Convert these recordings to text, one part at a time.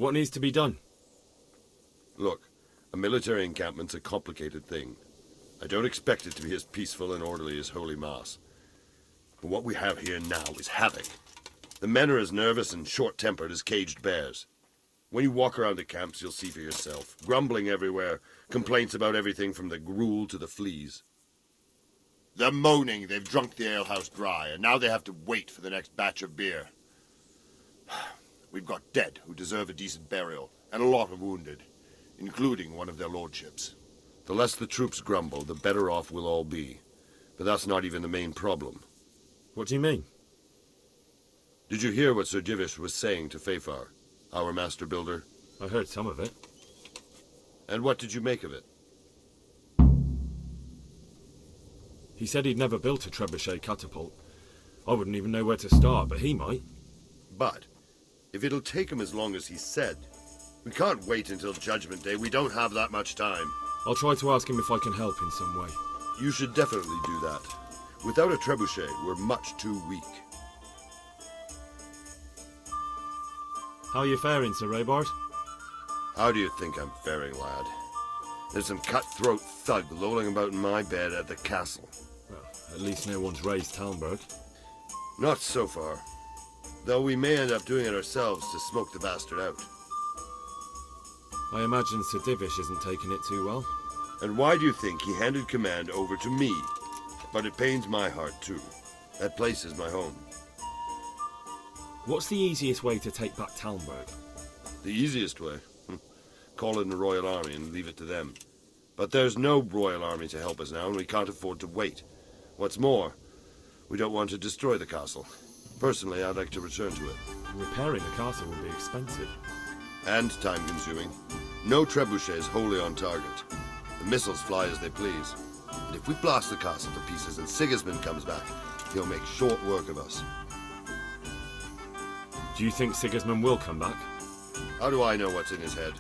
What needs to be done? Look, a military encampment's a complicated thing. I don't expect it to be as peaceful and orderly as Holy Mass. But what we have here now is havoc. The men are as nervous and short-tempered as caged bears. When you walk around the camps, you'll see for yourself. Grumbling everywhere, complaints about everything from the gruel to the fleas. They're moaning they've drunk the alehouse dry, and now they have to wait for the next batch of beer. We've got dead who deserve a decent burial, and a lot of wounded, including one of their lordships. The less the troops grumble, the better off we'll all be. But that's not even the main problem. What do you mean? Did you hear what Sir Divish was saying to Fafar, our master builder? I heard some of it. And what did you make of it? He said he'd never built a trebuchet catapult. I wouldn't even know where to start, but he might. But, if it'll take him as long as he said, we can't wait until Judgment Day. We don't have that much time. I'll try to ask him if I can help in some way. You should definitely do that. Without a trebuchet, we're much too weak. How are you faring, Sir Raybard? How do you think I'm faring, lad? There's some cutthroat thug lolling about in my bed at the castle. Well, at least no one's raised Talmberg. Not so far. Though we may end up doing it ourselves to smoke the bastard out. I imagine Sir Divish isn't taking it too well. And why do you think he handed command over to me? But it pains my heart too. That place is my home. What's the easiest way to take back Talmberg? The easiest way? Call in the Royal Army and leave it to them. But there's no Royal Army to help us now, and we can't afford to wait. What's more, we don't want to destroy the castle. Personally, I'd like to return to it. Repairing the castle would be expensive. And time-consuming. No trebuchets wholly on target. The missiles fly as they please. And if we blast the castle to pieces and Sigismund comes back, he'll make short work of us. Do you think Sigismund will come back? How do I know what's in his head?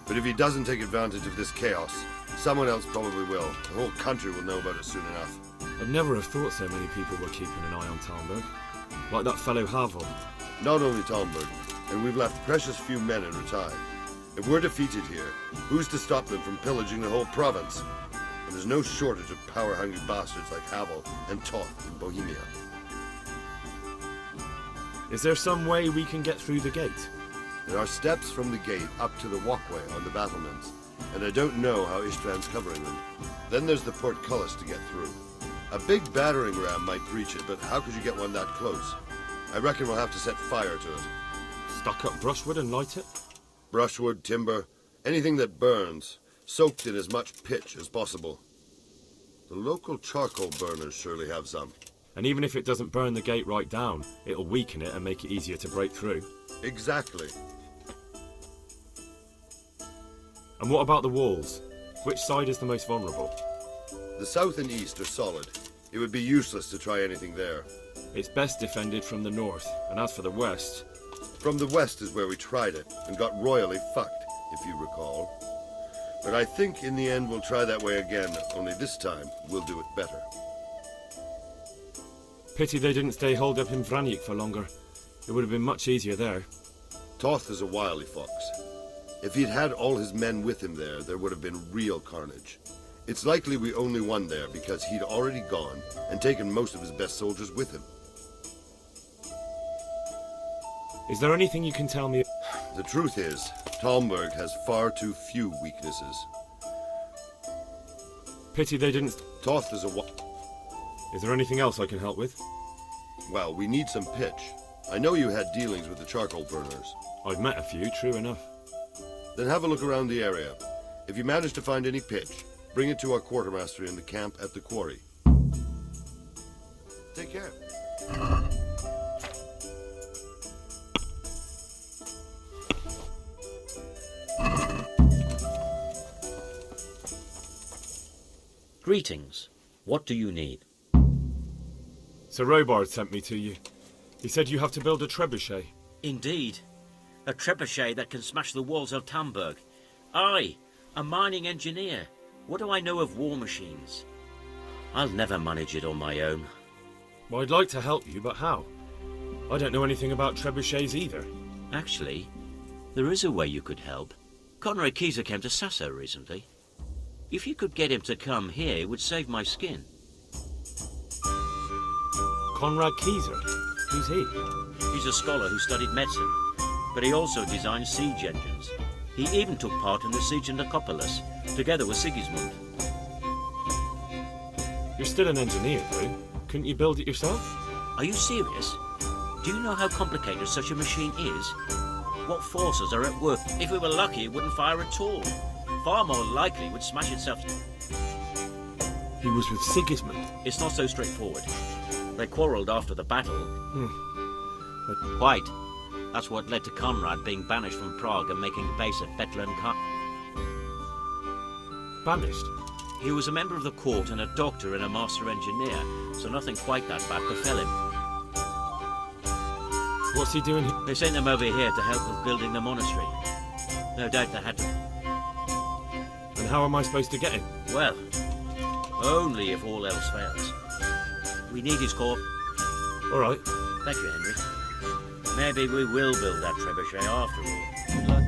But if he doesn't take advantage of this chaos, someone else probably will. The whole country will know about it soon enough. I'd never have thought so many people were keeping an eye on Talmberg. Like that fellow Havel. Not only Talmberg, and we've left precious few men in Retail. If we're defeated here, who's to stop them from pillaging the whole province? And there's no shortage of power-hungry bastards like Havel and Toth in Bohemia. Is there some way we can get through the gate? There are steps from the gate up to the walkway on the battlements, and I don't know how Ishtvan's covering them. Then there's the portcullis to get through. A big battering ram might breach it, but how could you get one that close? I reckon we'll have to set fire to it. Stuck up brushwood and light it? Brushwood, timber, anything that burns, soaked in as much pitch as possible. The local charcoal burners surely have some. And even if it doesn't burn the gate right down, it'll weaken it and make it easier to break through. Exactly. And what about the walls? Which side is the most vulnerable? The south and east are solid. It would be useless to try anything there. It's best defended from the north, and as for the west... From the west is where we tried it, and got royally fucked, if you recall. But I think in the end we'll try that way again, only this time we'll do it better. Pity they didn't stay holed up in Vranic for longer. It would have been much easier there. Toth is a wily fox. If he'd had all his men with him there would have been real carnage. It's likely we only won there because he'd already gone and taken most of his best soldiers with him. Is there anything you can tell me? The truth is, Talmberg has far too few weaknesses. Pity they didn't... Toth is Is there anything else I can help with? Well, we need some pitch. I know you had dealings with the charcoal burners. I've met a few, true enough. Then have a look around the area. If you manage to find any pitch, bring it to our quartermaster in the camp at the quarry. Take care. Greetings. What do you need? Sir Robard sent me to you. He said you have to build a trebuchet. Indeed. A trebuchet that can smash the walls of Talmberg. I, a mining engineer. What do I know of war machines? I'll never manage it on my own. Well, I'd like to help you, but how? I don't know anything about trebuchets either. Actually, There is a way you could help. Conrad Keyser came to Sasso recently. If you could get him to come here, it would save my skin. Conrad Keyser? Who's he? He's a scholar who studied medicine, but he also designed siege engines. He even took part in the siege of Nicopolis, together with Sigismund. You're still an engineer, though. Couldn't you build it yourself? Are you serious? Do you know how complicated such a machine is? What forces are at work? If we were lucky, it wouldn't fire at all. Far more likely, it would smash itself. He was with Sigismund. It's not so straightforward. They quarrelled after the battle. But Quite. That's what led to Conrad being banished from Prague and making a base at Bethlehem. banished? He was a member of the court and a doctor and a master engineer, so nothing quite that bad befell him. What's he doing here? They sent him over here to help with building the monastery. No doubt they had to. And how am I supposed to get him? Well, only if all else fails. We need his corps. All right. Thank you, Henry. Maybe we will build that trebuchet after all. Good luck.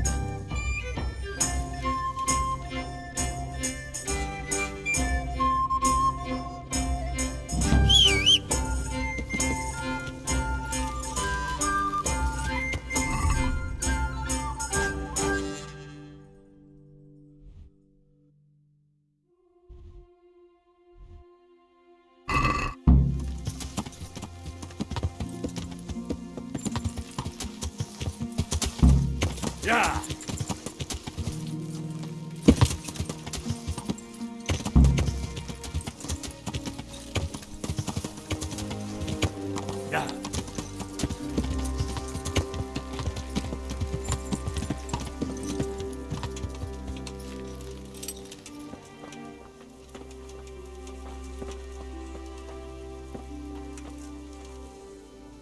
Yeah! Yeah!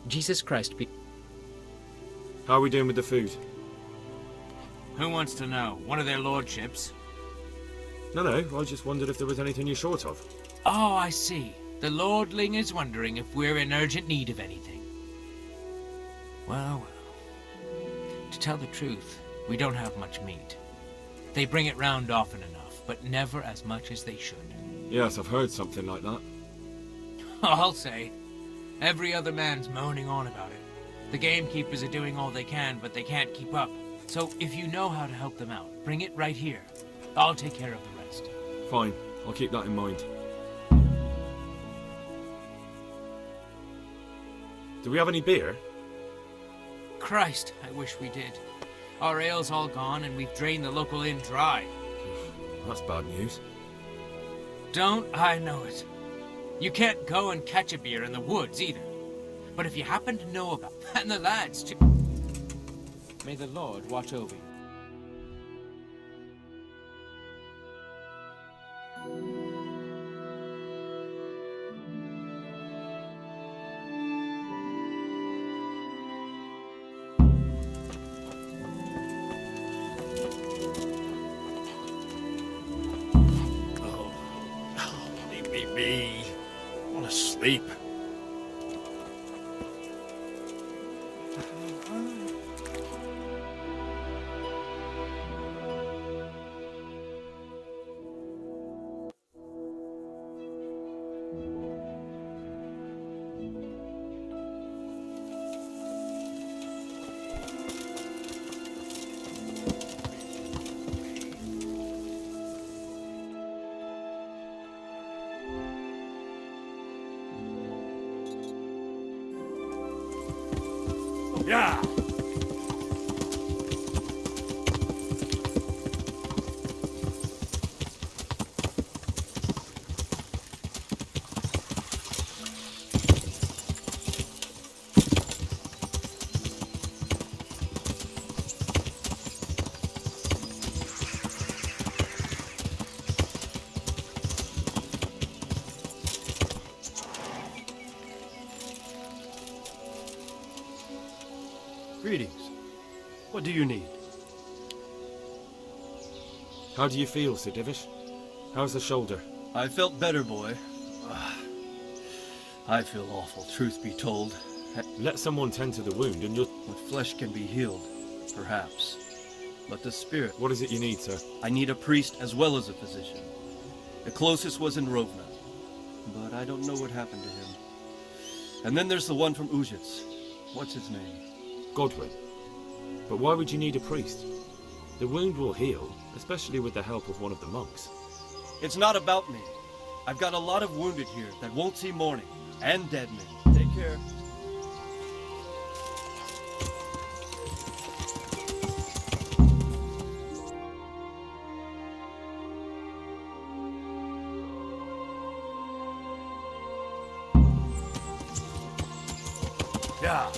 Jesus Christ be... How are we doing with the food? Who wants to know? One of their lordships? No, I just wondered if there was anything you're short of. Oh, I see. The lordling is wondering if we're in urgent need of anything. Well. To tell the truth, we don't have much meat. They bring it round often enough, but never as much as they should. Yes, I've heard something like that. I'll say. Every other man's moaning on about it. The gamekeepers are doing all they can, but they can't keep up. So if you know how to help them out, bring it right here. I'll take care of the rest. Fine, I'll keep that in mind. Do we have any beer? Christ, I wish we did. Our ale's all gone and we've drained the local inn dry. That's bad news. Don't I know it? You can't go and catch a beer in the woods either. But if you happen to know about it, and the lads too... May the Lord watch over you. Leave me be. I want to sleep. Yeah! Greetings. What do you need? How do you feel, Sir Divish? How's the shoulder? I felt better, boy. I feel awful, truth be told. Let someone tend to the wound and you'll... What flesh can be healed, perhaps. but the spirit. What is it you need, sir? I need a priest as well as a physician. The closest was in Rovna, but I don't know what happened to him. And then there's the one from Uzhitz. What's his name? Godwin. But why would you need a priest? The wound will heal, especially with the help of one of the monks. It's not about me. I've got a lot of wounded here that won't see morning, and dead men. Take care. Yeah.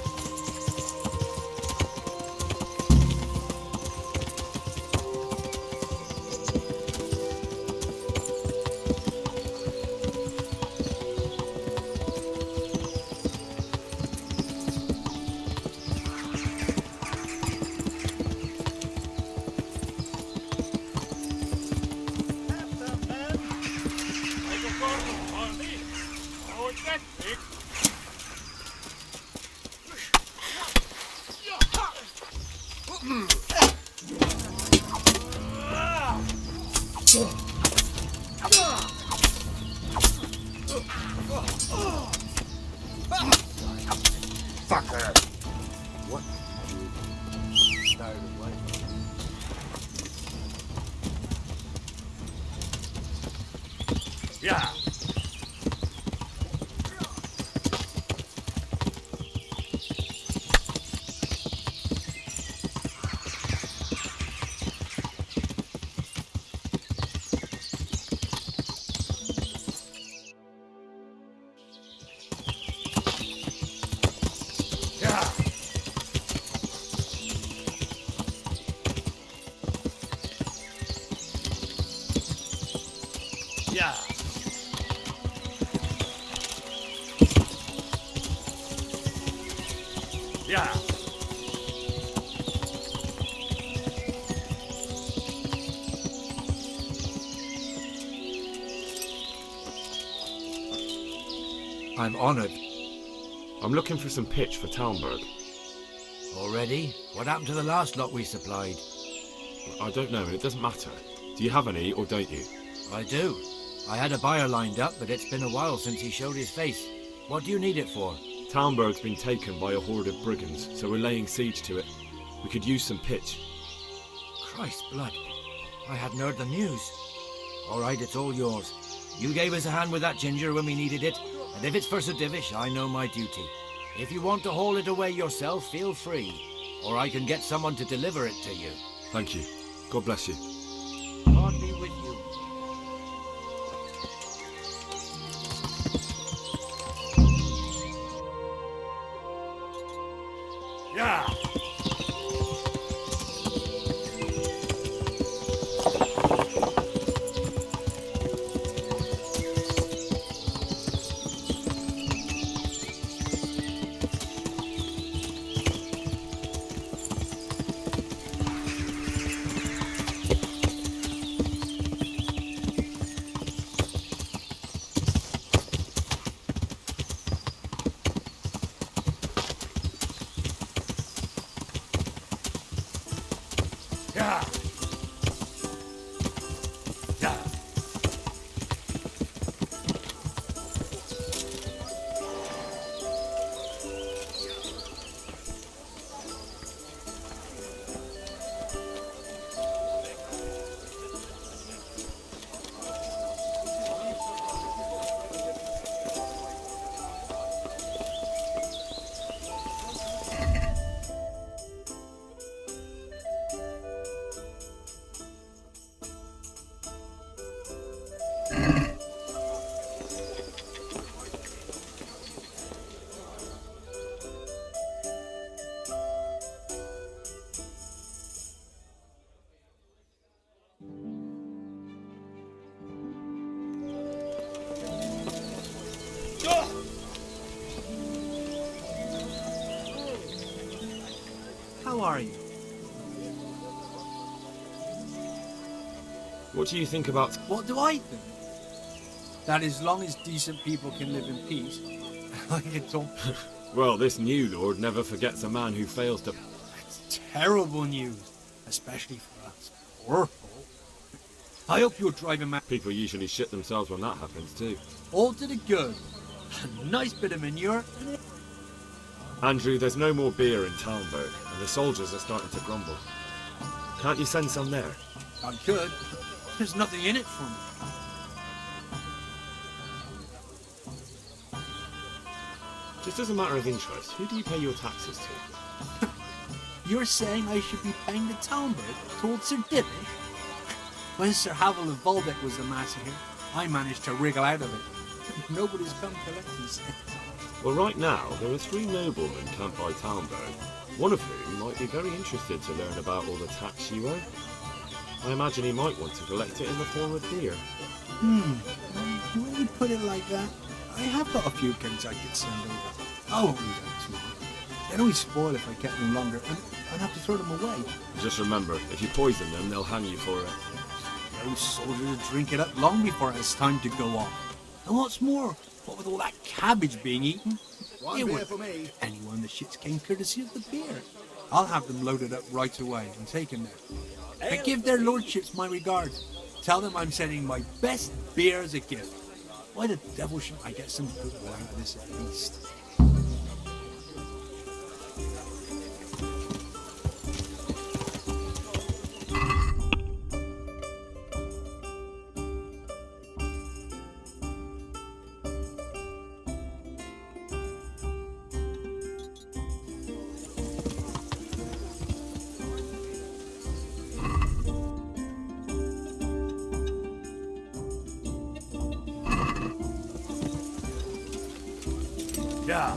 Fucker! What? Tired of life. Yeah. Yeah. Yeah. I'm honored. I'm looking for some pitch for Talmberg. Already? What happened to the last lot we supplied? I don't know, and it doesn't matter. Do you have any, or don't you? I do. I had a buyer lined up, but it's been a while since he showed his face. What do you need it for? Talmberg's been taken by a horde of brigands, so we're laying siege to it. We could use some pitch. Christ's blood. I hadn't heard the news. All right, it's all yours. You gave us a hand with that ginger when we needed it, and if it's for Sir Divish, I know my duty. If you want to haul it away yourself, feel free, or I can get someone to deliver it to you. Thank you. God bless you. God be with you. Yeah. Yeah. Yeah. How are you? What do you think about... What do I think? That as long as decent people can live in peace, I get on. Well, this new lord never forgets a man who fails to... Terrible news. especially for us. Poor folk. I hope you're driving my People usually shit themselves when that happens too. all to the good. A nice bit of manure. Andrew, there's no more beer in Talmberg, and the soldiers are starting to grumble. Can't you send some there? I could. There's nothing in it for me. Just as a matter of interest, who do you pay your taxes to? You're saying I should be paying the Talmberg towards Sir Divish? When Sir Havel of Volbeck was the master here, I managed to wriggle out of it. Nobody's come collecting since. Well, right now, there are 3 noblemen camped by Talmberg, one of whom might be very interested to learn about all the tax you owe. I imagine he might want to collect it in the form of beer. When you put it like that, I have got a few kegs I could send over. I won't need that too much. They'd only spoil if I kept them longer, and I'd have to throw them away. Just remember, if you poison them, they'll hang you for it. Those soldiers will drink it up long before it's time to go off. And what's more, what with all that cabbage being eaten, One it beer won't for me. anyone the shits came courtesy of the beer. I'll have them loaded up right away and taken there. And give their lordships my regards. Tell them I'm sending my best beer as a gift. Why the devil shouldn't I get some goodwill out of this at least? Yeah.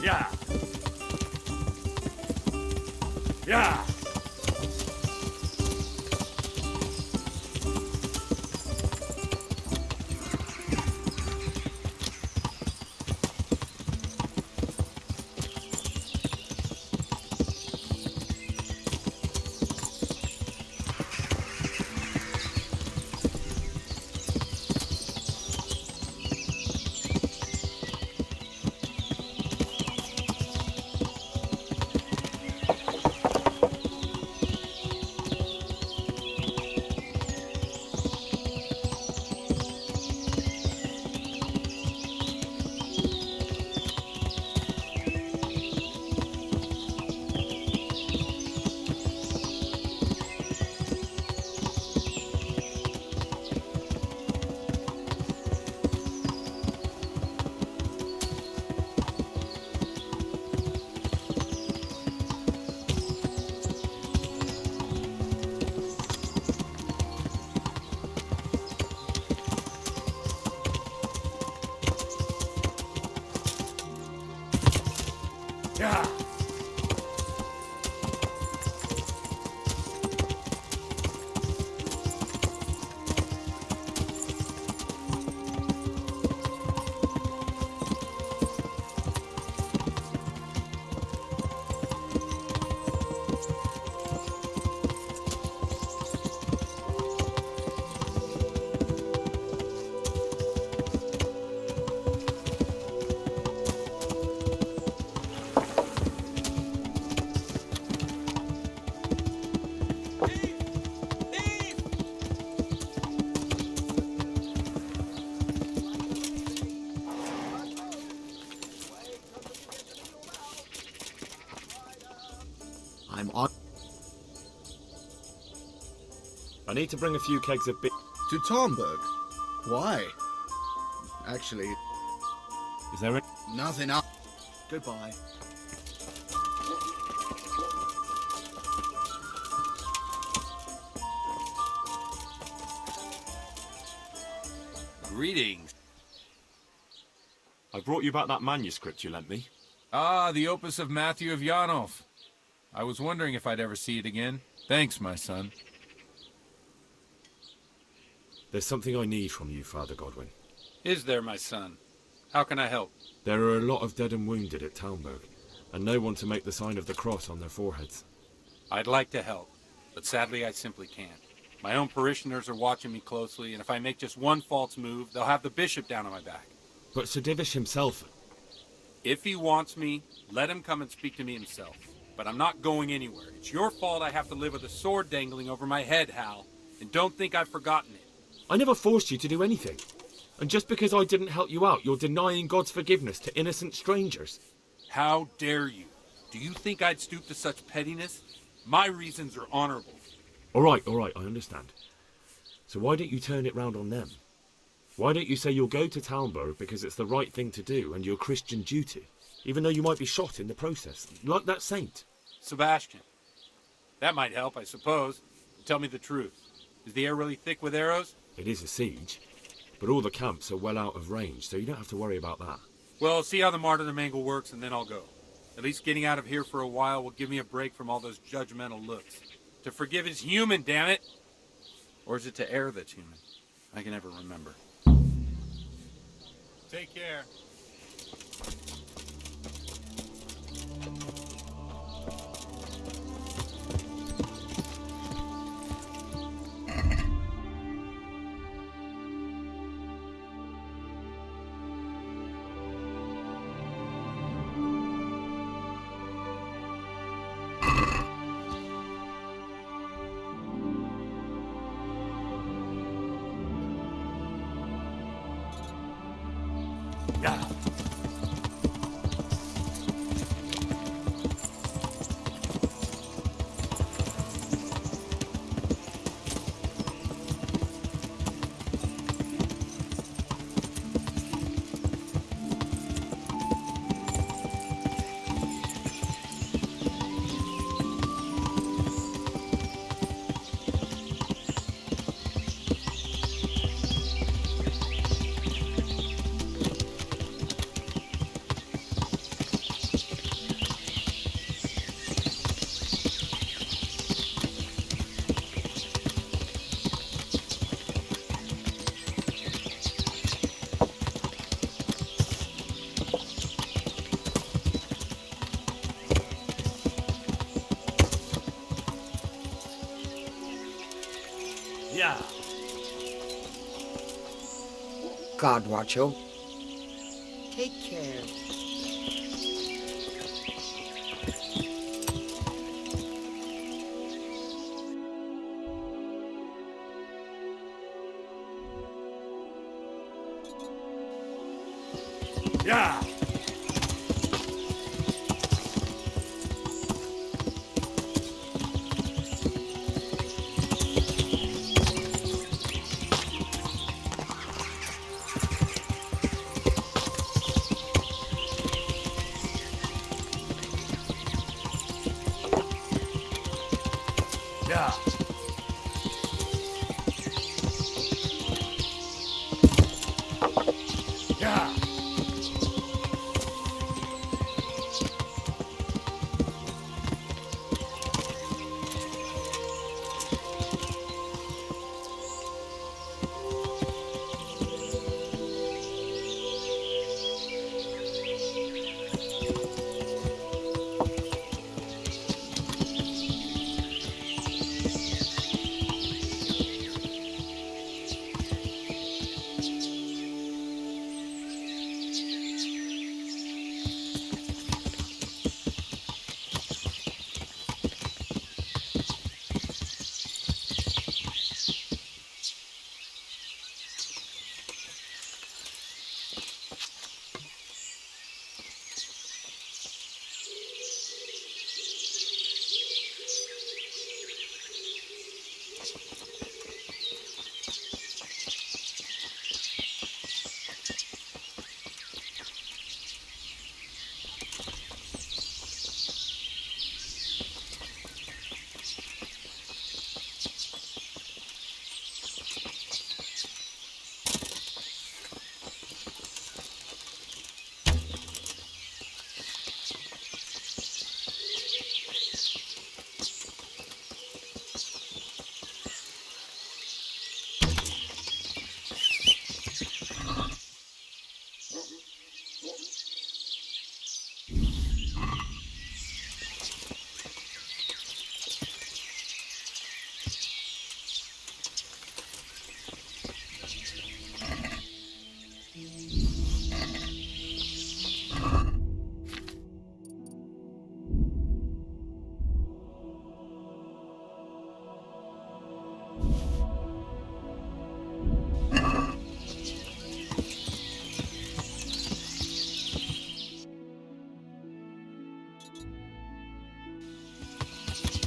Yeah. Yeah. Yeah. I'm on I need to bring a few kegs of beer. To Talmberg? Why? Actually, Is there any? nothing up. Goodbye. Greetings. I brought you back that manuscript you lent me. Ah, the opus of Matthew of Yanov. I was wondering if I'd ever see it again. Thanks, my son. There's something I need from you, Father Godwin. Is there, my son? How can I help? There are a lot of dead and wounded at Talmberg, and no one to make the sign of the cross on their foreheads. I'd like to help, but sadly I simply can't. My own parishioners are watching me closely, and if I make just one false move, they'll have the bishop down on my back. But Sir Divish himself... If he wants me, let him come and speak to me himself. But I'm not going anywhere. It's your fault I have to live with a sword dangling over my head, Hal. And don't think I've forgotten it. I never forced you to do anything. And just because I didn't help you out, you're denying God's forgiveness to innocent strangers. How dare you? Do you think I'd stoop to such pettiness? My reasons are honorable. All right, I understand. So why don't you turn it round on them? Why don't you say you'll go to Talmberg because it's the right thing to do and your Christian duty, even though you might be shot in the process, like that saint? Sebastian. That might help, I suppose. Tell me the truth. Is the air really thick with arrows? It is a siege, but all the camps are well out of range, so you don't have to worry about that. Well, see how the martyrdom angle works, and then I'll go. At least getting out of here for a while will give me a break from all those judgmental looks. To forgive is human, damn it! Or is it to err that's human? I can never remember. Take care. Yeah. God watch you. Take care. Yeah.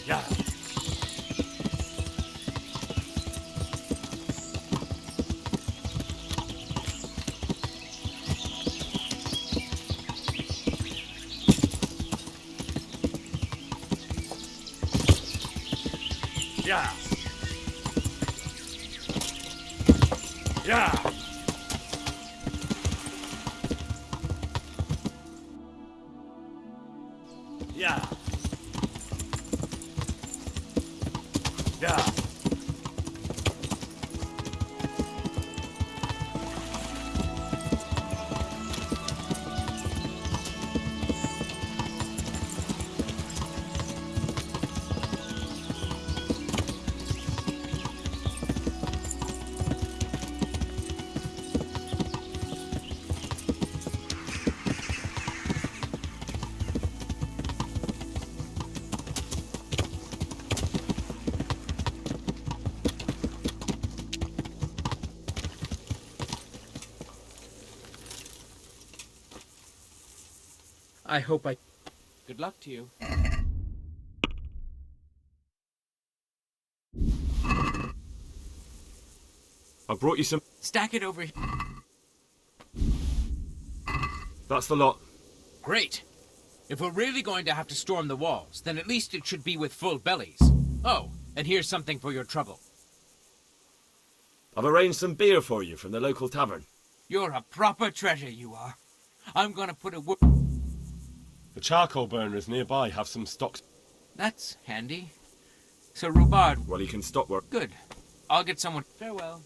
Yeah. Yeah. Yeah. Yeah. Yeah. I hope I... Good luck to you. I brought you some... Stack it over here. That's the lot. Great. If we're really going to have to storm the walls, then at least it should be with full bellies. Oh, and here's something for your trouble. I've arranged some beer for you from the local tavern. You're a proper treasure, you are. I'm gonna put a The charcoal burners nearby have some stocks. That's handy. So, Rubard... Well, you can stop work. Good. I'll get someone... Farewell.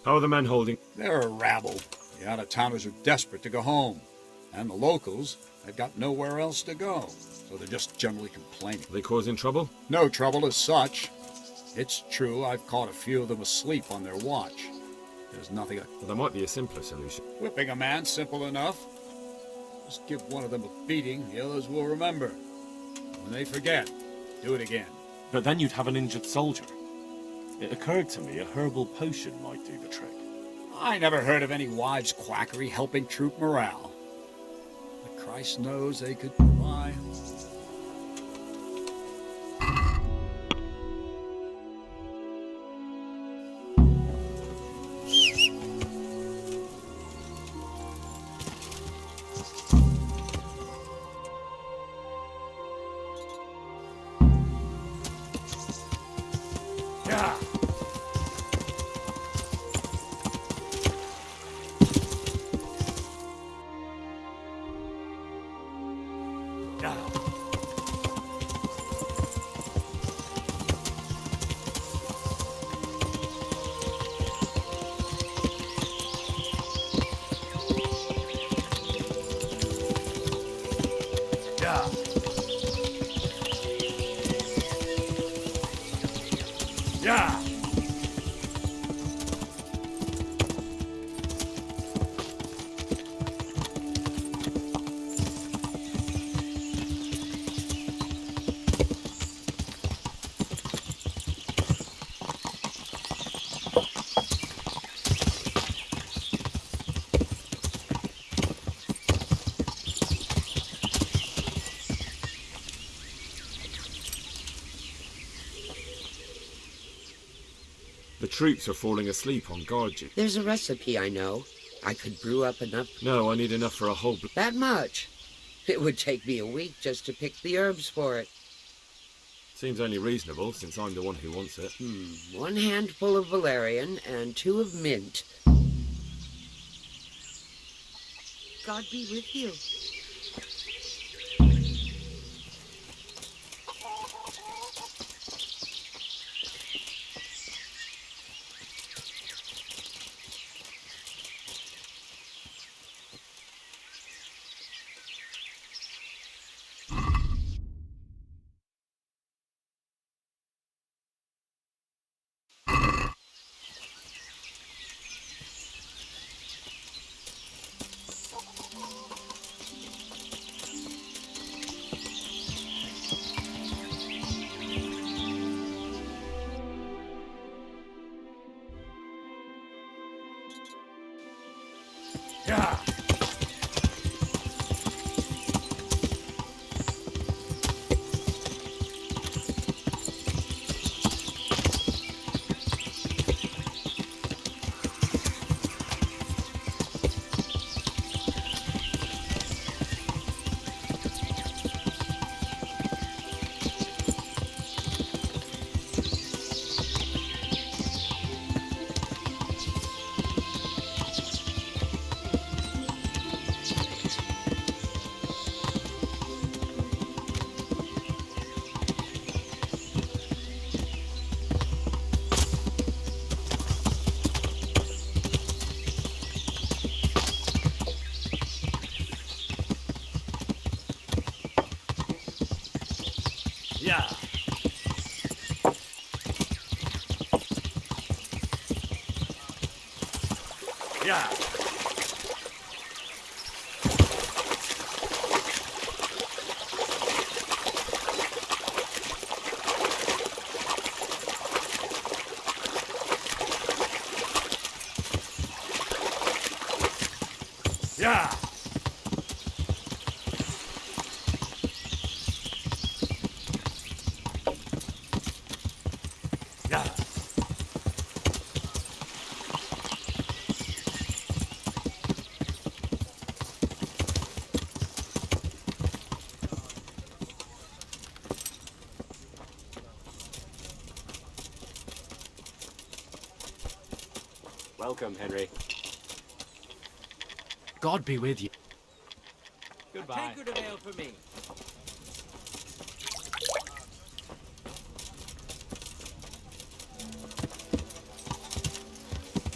How are the men holding? They're a rabble. The out-of-towners are desperate to go home. And the locals, they've got nowhere else to go. So they're just generally complaining. Are they causing trouble? No trouble as such. It's true, I've caught a few of them asleep on their watch. There's nothing... Well, there might be a simpler solution. Whipping a man, simple enough. Just give one of them a beating, the others will remember. When they forget, do it again. But then you'd have an injured soldier. It occurred to me a herbal potion might do the trick. I never heard of any wives' quackery helping troop morale. But Christ knows they could try. Yeah. Yeah. Yeah. The troops are falling asleep on guard duty. There's a recipe I know. I could brew up enough. No, I need enough for a whole... That much? It would take me a week just to pick the herbs for it. Seems only reasonable, since I'm the one who wants it. 1 handful of valerian and 2 of mint. God be with you. Yeah. Yeah. Yeah. Yeah. Yeah. Welcome, Henry. God be with you. Goodbye. Take good ale for me.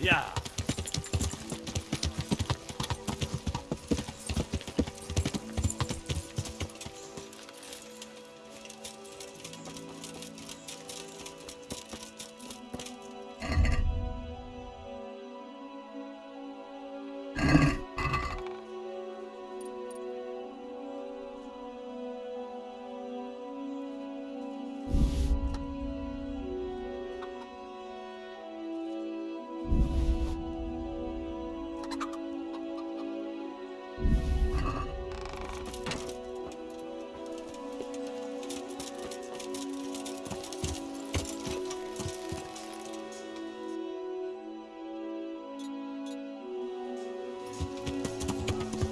Yeah.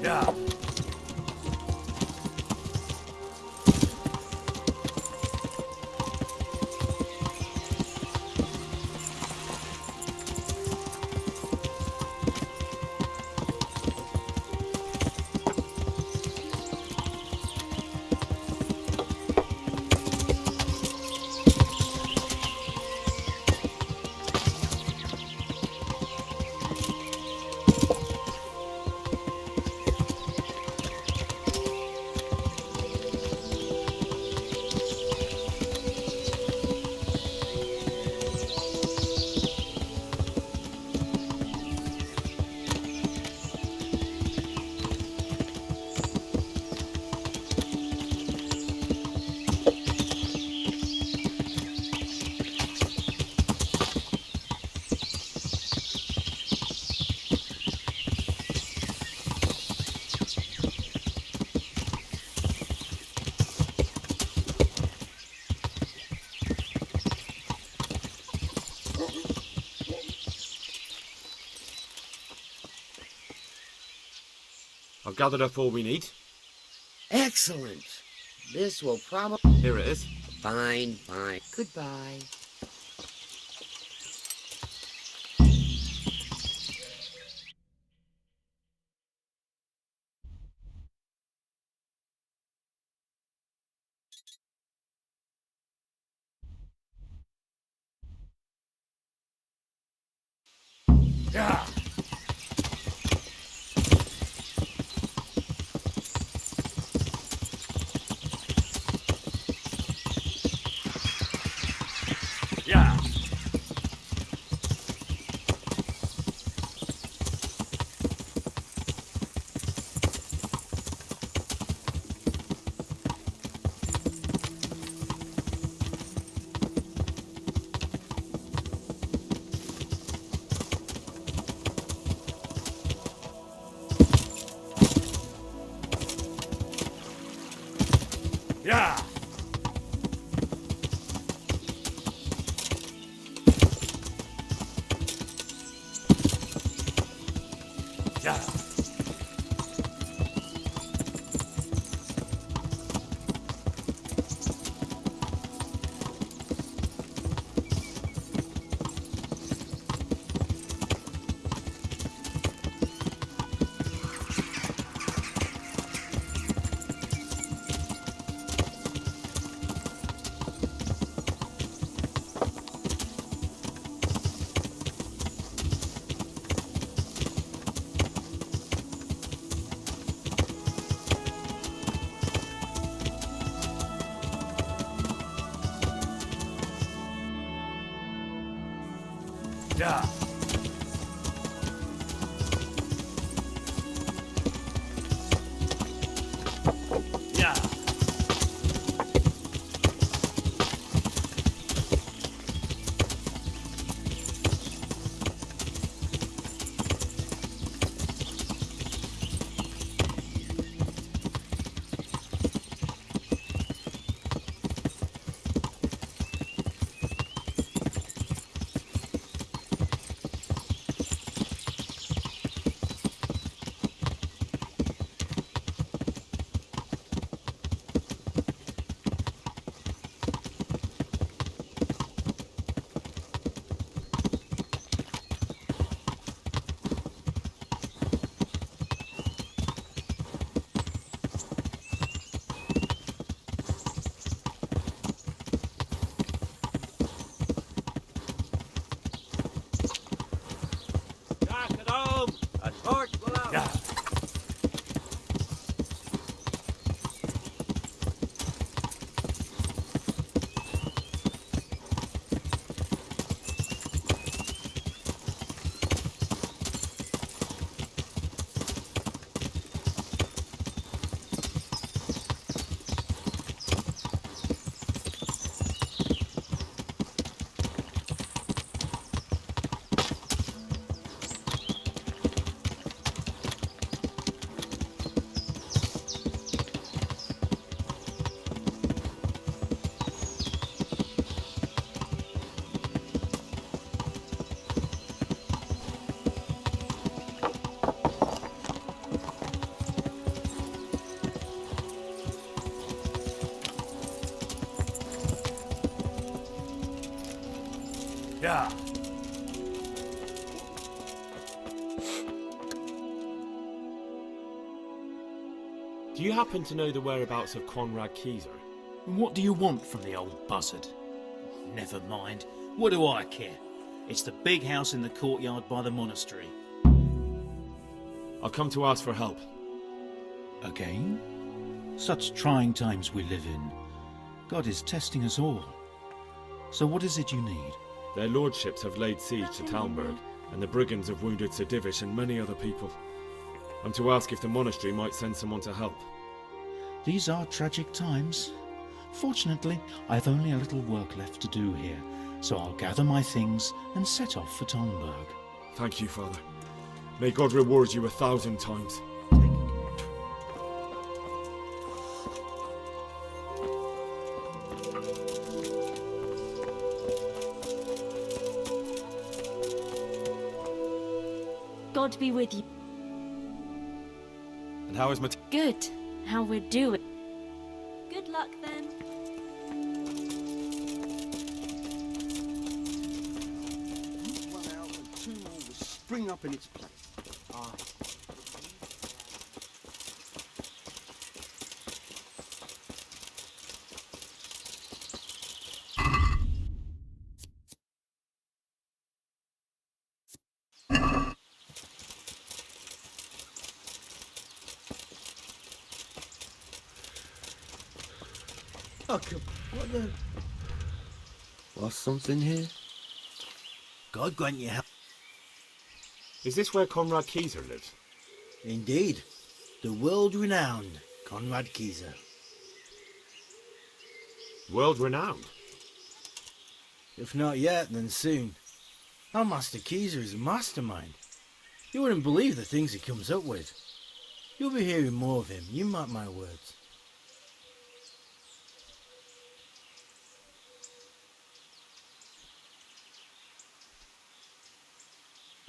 Yeah. I've gathered up all we need. Excellent. This will probably... Here it is. Fine, fine. Goodbye. Yeah. Yeah. Yeah! Yeah! Yeah! Yeah! Back at home! A torch will out! Yeah! Yeah! Do you happen to know the whereabouts of Conrad Keyser? What do you want from the old buzzard? Never mind. What do I care? It's the big house in the courtyard by the monastery. I've come to ask for help. Again? Such trying times we live in. God is testing us all. So what is it you need? Their lordships have laid siege to Talmberg, and the brigands have wounded Sir Divish and many other people. I'm to ask if the monastery might send someone to help. These are tragic times. Fortunately, I've only a little work left to do here, so I'll gather my things and set off for Talmberg. Thank you, Father. May God reward you 1,000 times. God be with you. And how is Matt? Good. How we're doing. Good luck then. One out and two more will spring up in its place. Aye. Oh, what the? Lost something here? God grant you help. Is this where Conrad Keyser lives? Indeed. The world-renowned Conrad Keyser. World renowned? If not yet, then soon. Our Master Keyser is a mastermind. You wouldn't believe the things he comes up with. You'll be hearing more of him, you mark my words.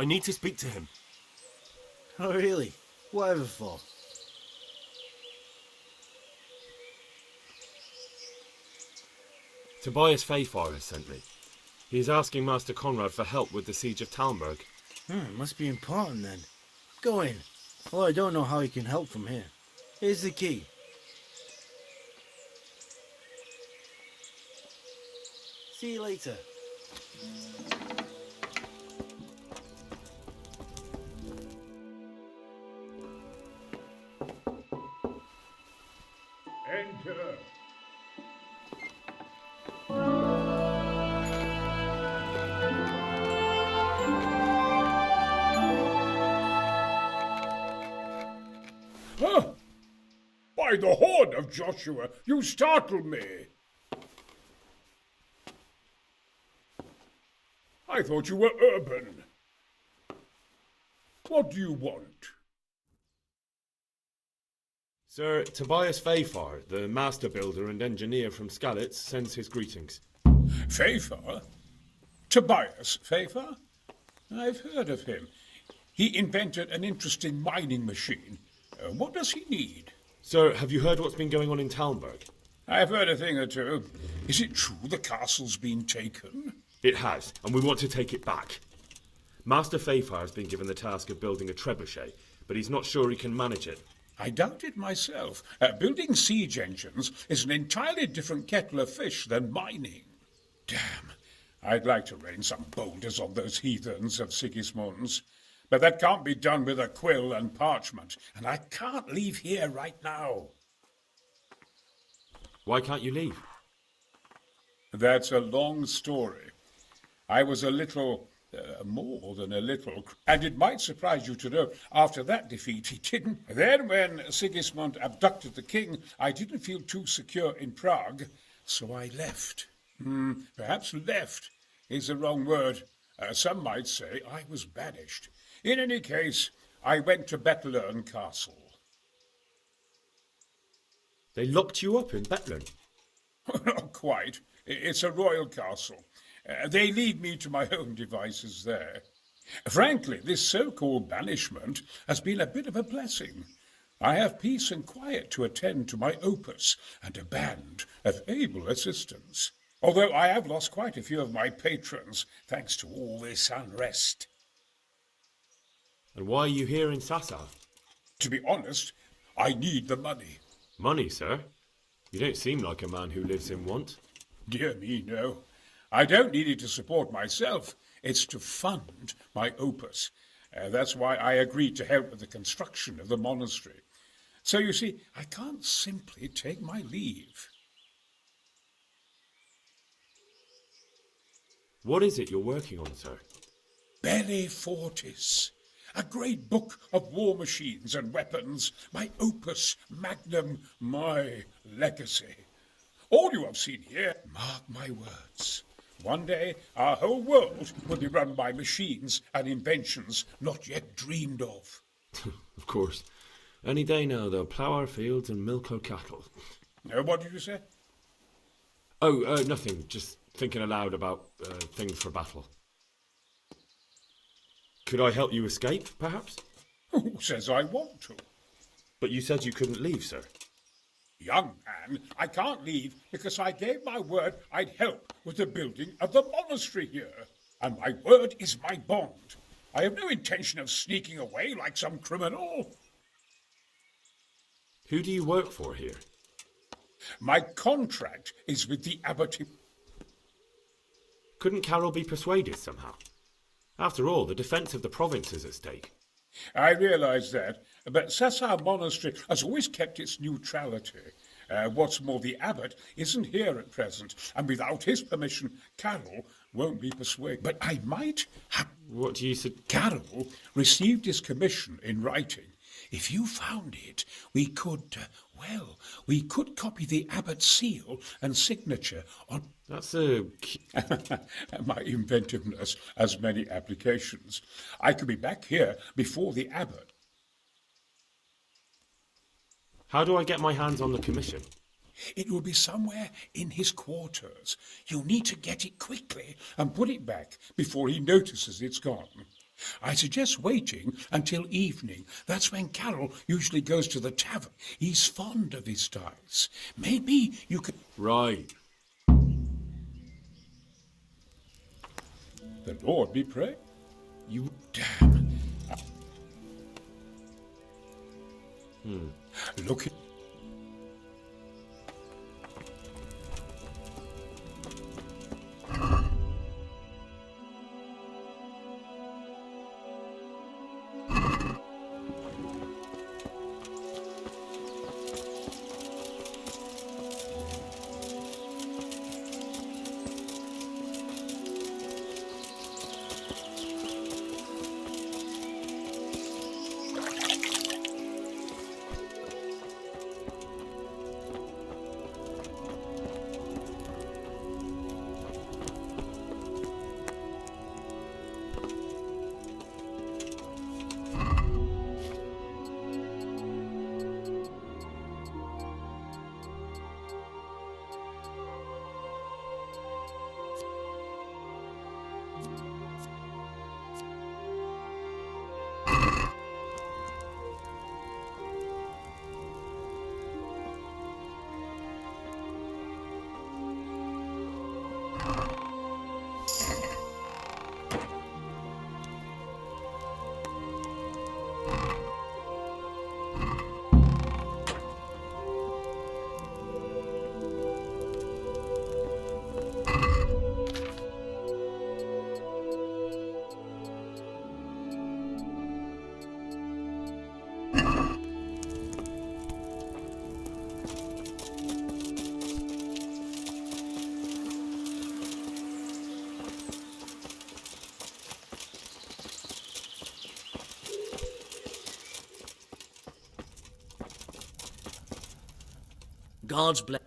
I need to speak to him. Oh, really? Whatever for? Tobias Fayfire has sent me. He is asking Master Conrad for help with the siege of Talmberg. Must be important then. Go in. Well, I don't know how he can help from here. Here's the key. See you later. Enter. Huh? By the horn of Joshua, you startled me. I thought you were urban. What do you want? Sir Tobias Fayfire, the master builder and engineer from Skalitz, sends his greetings. Fayfire? Tobias Fayfire? I've heard of him. He invented an interesting mining machine. What does he need? Sir, have you heard what's been going on in Talmberg? I've heard a thing or two. Is it true the castle's been taken? It has, and we want to take it back. Master Fayfire has been given the task of building a trebuchet, but he's not sure he can manage it. I doubt it myself. Building siege engines is an entirely different kettle of fish than mining. Damn, I'd like to rain some boulders on those heathens of Sigismund's. But that can't be done with a quill and parchment, and I can't leave here right now. Why can't you leave? That's a long story. I was a little, more than a little, and it might surprise you to know, after that defeat he didn't. Then when Sigismund abducted the king, I didn't feel too secure in Prague, so I left. Perhaps left is the wrong word. Some might say I was banished. In any case, I went to Bethlern Castle. They locked you up in Bethlern? Not quite. It's a royal castle. They leave me to my own devices there. Frankly, this so-called banishment has been a bit of a blessing. I have peace and quiet to attend to my opus and a band of able assistants. Although I have lost quite a few of my patrons, thanks to all this unrest. And why are you here in Sassa? To be honest, I need the money. Money, sir? You don't seem like a man who lives in want. Dear me, no. I don't need it to support myself. It's to fund my opus. That's why I agreed to help with the construction of the monastery. So you see, I can't simply take my leave. What is it you're working on, sir? Belli Fortis. A great book of war machines and weapons, my opus magnum, my legacy. All you have seen here, mark my words. One day, our whole world will be run by machines and inventions not yet dreamed of. Of course. Any day now, they'll plough our fields and milk our cattle. What did you say? Oh, nothing. Just thinking aloud about things for battle. Could I help you escape, perhaps? Who says I want to? But you said you couldn't leave, sir. Young man, I can't leave because I gave my word I'd help with the building of the monastery here. And my word is my bond. I have no intention of sneaking away like some criminal. Who do you work for here? My contract is with the abbot. Couldn't Carol be persuaded somehow? After all, the defence of the province is at stake. I realise that, but Sassa Monastery has always kept its neutrality. What's more, the abbot isn't here at present, and without his permission, Carol won't be persuaded. But I might have... What do you say? Carol received his commission in writing. If you found it, we could, we could copy the abbot's seal and signature on... That's a... My inventiveness has many applications. I could be back here before the abbot. How do I get my hands on the commission? It will be somewhere in his quarters. You'll need to get it quickly and put it back before he notices it's gone. I suggest waiting until evening. That's when Carol usually goes to the tavern. He's fond of his styles. Maybe you could... Right. The Lord be praised. You... Damn. Look... God's bless.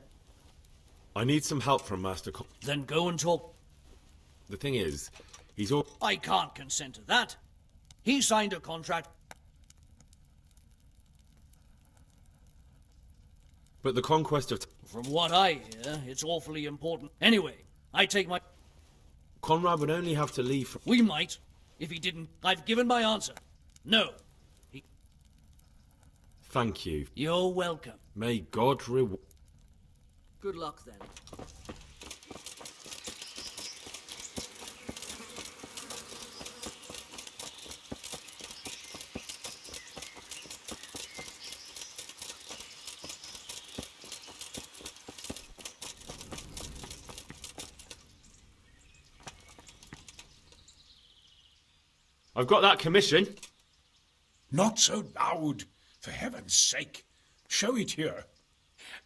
I need some help from Master Then go and talk. The thing is, he's all... I can't consent to that. He signed a contract. But the conquest of... From what I hear, it's awfully important. Anyway, I take my... Conrad would only have to leave from... We might. If he didn't, I've given my answer. No. Thank you. You're welcome. May God reward... Good luck, then. I've got that commission. Not so loud, for heaven's sake. Show it here.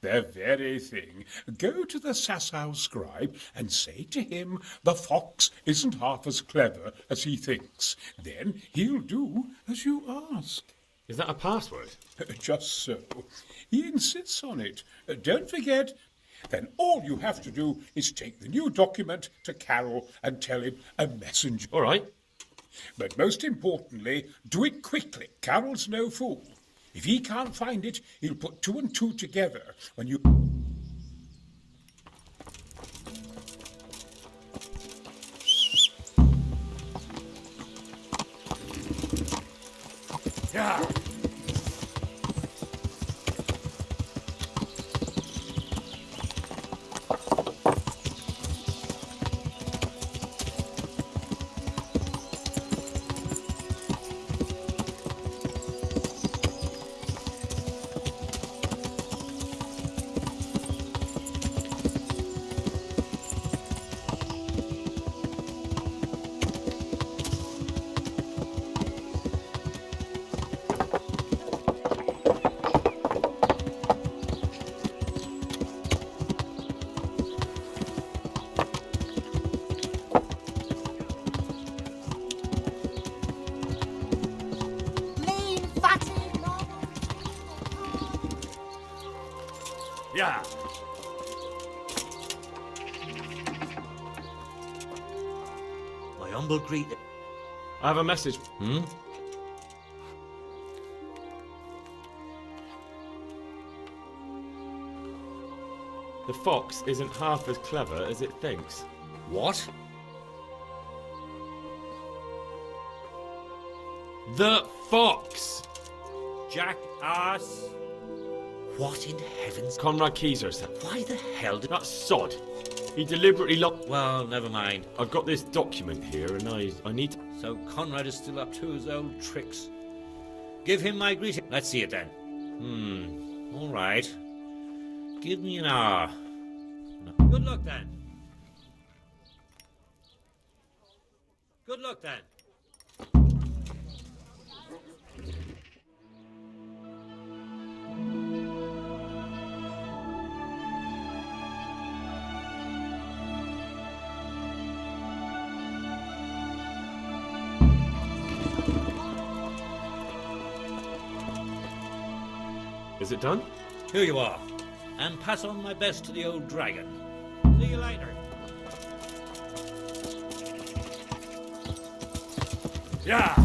The very thing. Go to the Sasau scribe and say to him the fox isn't half as clever as he thinks. Then he'll do as you ask. Is that a password? Just so. He insists on it. Don't forget. Then all you have to do is take the new document to Carol and tell him a messenger. All right. But most importantly, do it quickly. Carol's no fool. If he can't find it, he'll put 2 and 2 together when you... Yeah. Yeah. My humble greeting. I have a message. The fox isn't half as clever as it thinks. What? The fox! Jackass! What in heaven's... Conrad Keyser, sir. Why the hell did... That sod. He deliberately locked... Well, never mind. I've got this document here and I need to... So Conrad is still up to his old tricks. Give him my greeting. Let's see it then. All right. Give me an hour. Good luck then. Good luck then. Is it done? Here you are. And pass on my best to the old dragon. See you later. Yeah!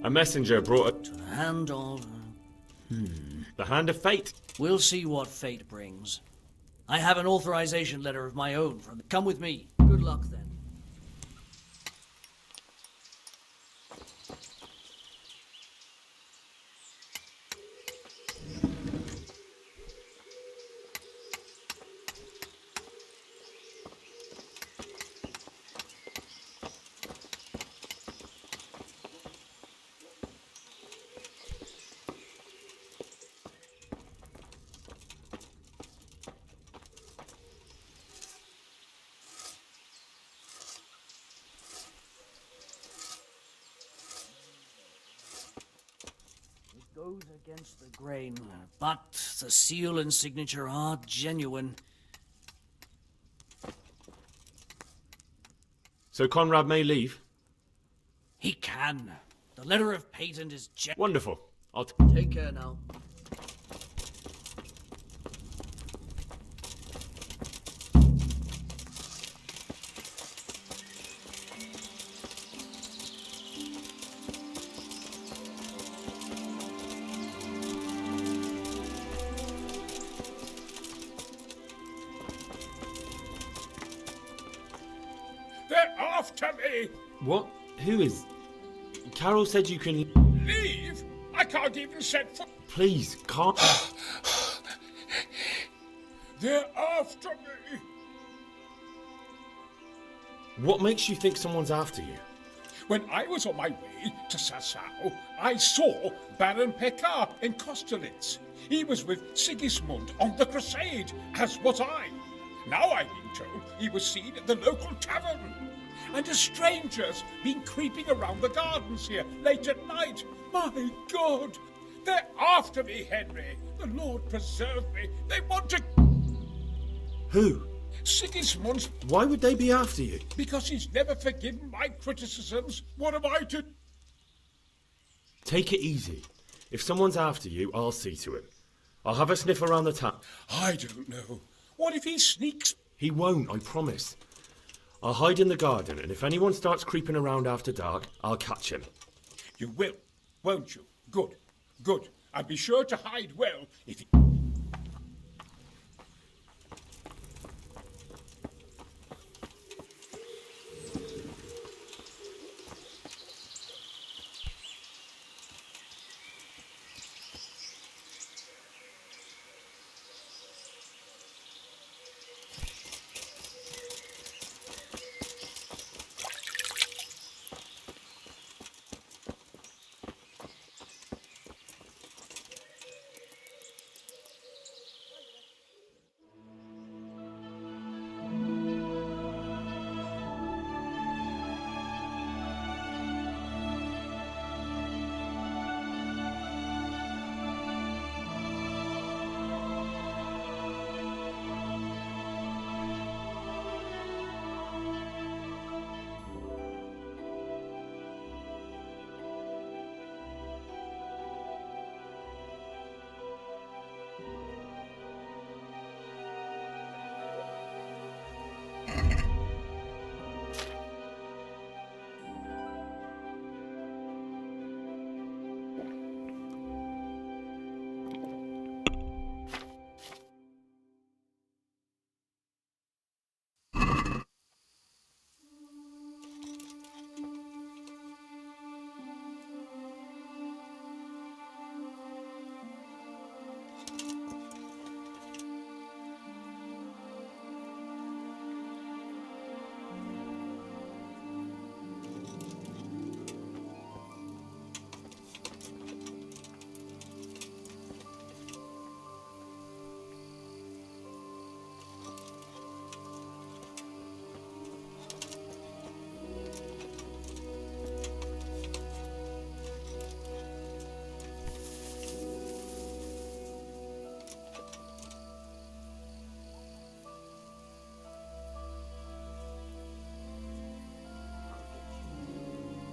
A messenger brought To the hand of... the hand of fate. We'll see what fate brings. I have an authorization letter of my own from... Come with me. Good luck, then. Goes against the grain, but the seal and signature are genuine. So Conrad may leave? He can. The letter of patent is wonderful. I'll take care now. They're after me! What? Who is... Carol said you can... Leave? I can't even set foot... Please, can't... They're after me! What makes you think someone's after you? When I was on my way to Sassau, I saw Baron Pekar in Kosterlitz. He was with Sigismund on the crusade, as was I. Now I've been told he was seen at the local tavern. And a stranger's been creeping around the gardens here late at night. My God! They're after me, Henry. The Lord preserve me. They want to... Who? Sigismund's... Why would they be after you? Because he's never forgiven my criticisms. What am I to... Take it easy. If someone's after you, I'll see to it. I'll have a sniff around the town. I don't know. What if he sneaks... He won't, I promise. I'll hide in the garden, and if anyone starts creeping around after dark, I'll catch him. You will, won't you? Good, good. And be sure to hide well if he...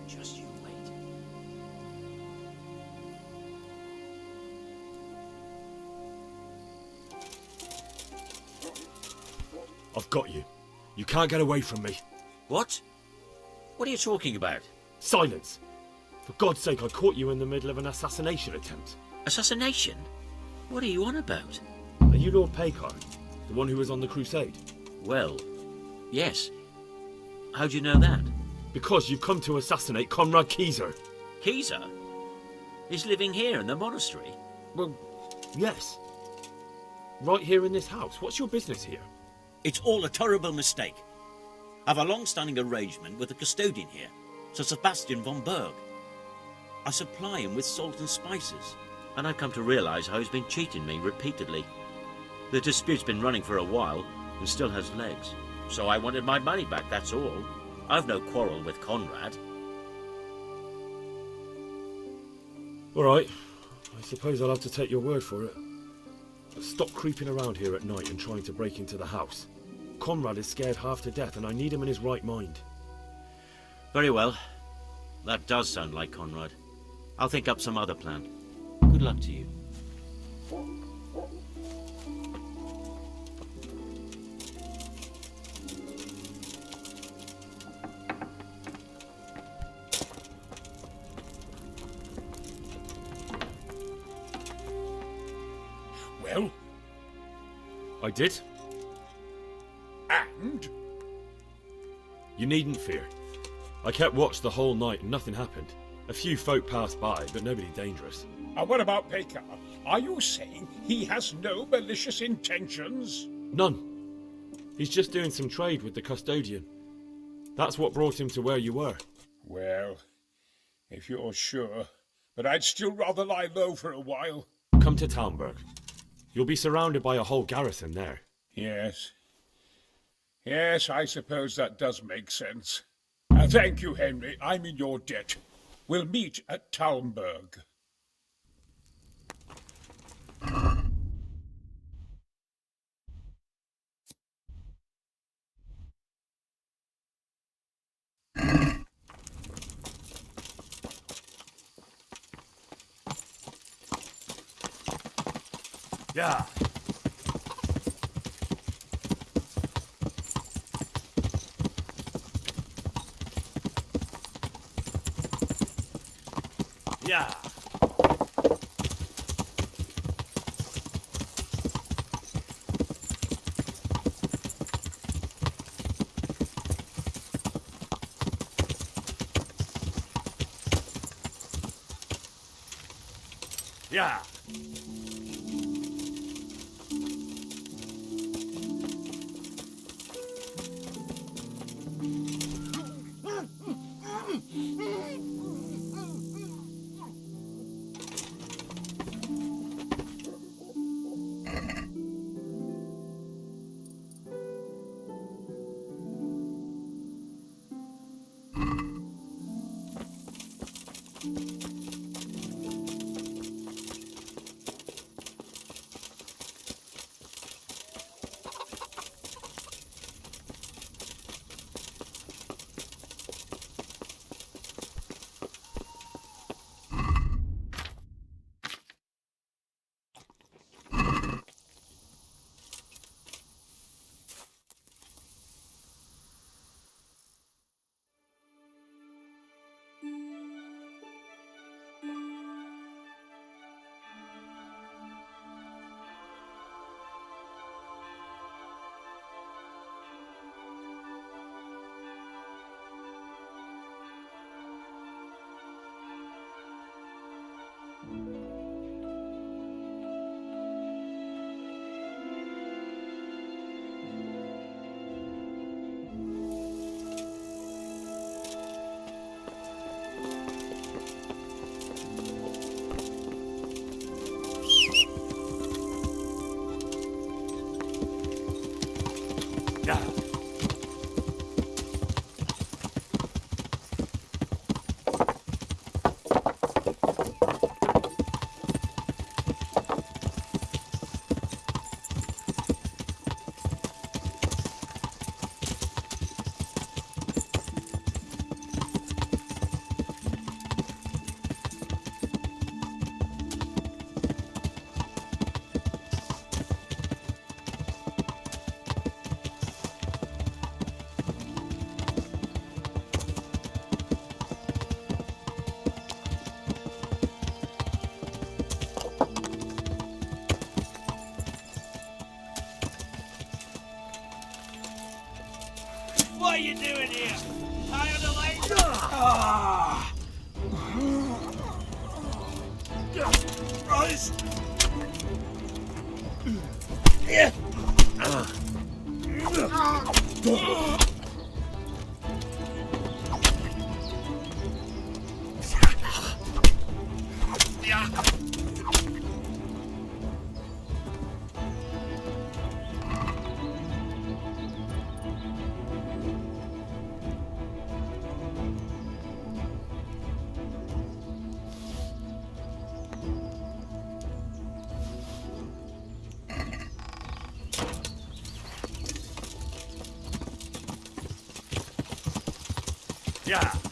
Just you wait. I've got you. You can't get away from me. What? What are you talking about? Silence! For God's sake, I caught you in the middle of an assassination attempt. Assassination? What are you on about? Are you Lord Paycar? The one who was on the crusade? Well, yes. How'd you know that? Because you've come to assassinate Conrad Kieser. Kieser? He's living here in the monastery? Well, yes. Right here in this house. What's your business here? It's all a terrible mistake. I've a long-standing arrangement with the custodian here, Sir Sebastian von Berg. I supply him with salt and spices, and I've come to realise how he's been cheating me repeatedly. The dispute's been running for a while and still has legs, so I wanted my money back, that's all. I've no quarrel with Conrad. All right. I suppose I'll have to take your word for it. But stop creeping around here at night and trying to break into the house. Conrad is scared half to death, and I need him in his right mind. Very well. That does sound like Conrad. I'll think up some other plan. Good luck to you. Well? I did. And? You needn't fear. I kept watch the whole night and nothing happened. A few folk passed by, but nobody dangerous. And what about Pekar? Are you saying he has no malicious intentions? None. He's just doing some trade with the custodian. That's what brought him to where you were. Well, if you're sure. But I'd still rather lie low for a while. Come to Talmberg. You'll be surrounded by a whole garrison there. Yes. Yes, I suppose that does make sense. Thank you, Henry. I'm in your debt. We'll meet at Talmberg. Yeah. Yeah. Yeah. Yeah. What are you doing here? Tie on the leg? Christ! Yeah. Yeah.